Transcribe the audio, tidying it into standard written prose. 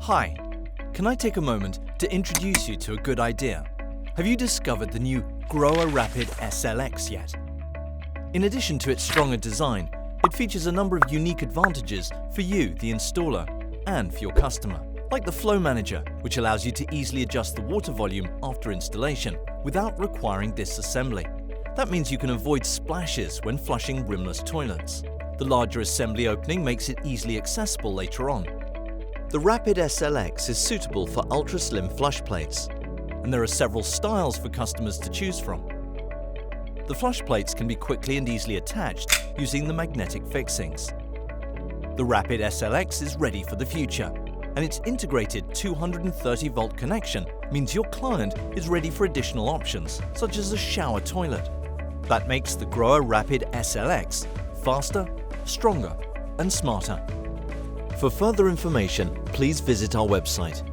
Hi, can I take a moment to introduce you to a good idea? Have you discovered the new GROHE Rapid SLX yet? In addition to its stronger design, it features a number of unique advantages for you, the installer, and for your customer, like the Flow Manager, which allows you to easily adjust the water volume after installation without requiring disassembly. That means you can avoid splashes when flushing rimless toilets. The larger assembly opening makes it easily accessible later on. The Rapid SLX is suitable for ultra-slim flush plates, and there are several styles for customers to choose from. The flush plates can be quickly and easily attached using the magnetic fixings. The Rapid SLX is ready for the future, and its integrated 230-volt connection means your client is ready for additional options, such as a shower toilet. That makes the GROHE Rapid SLX faster, stronger, and smarter. For further information, please visit our website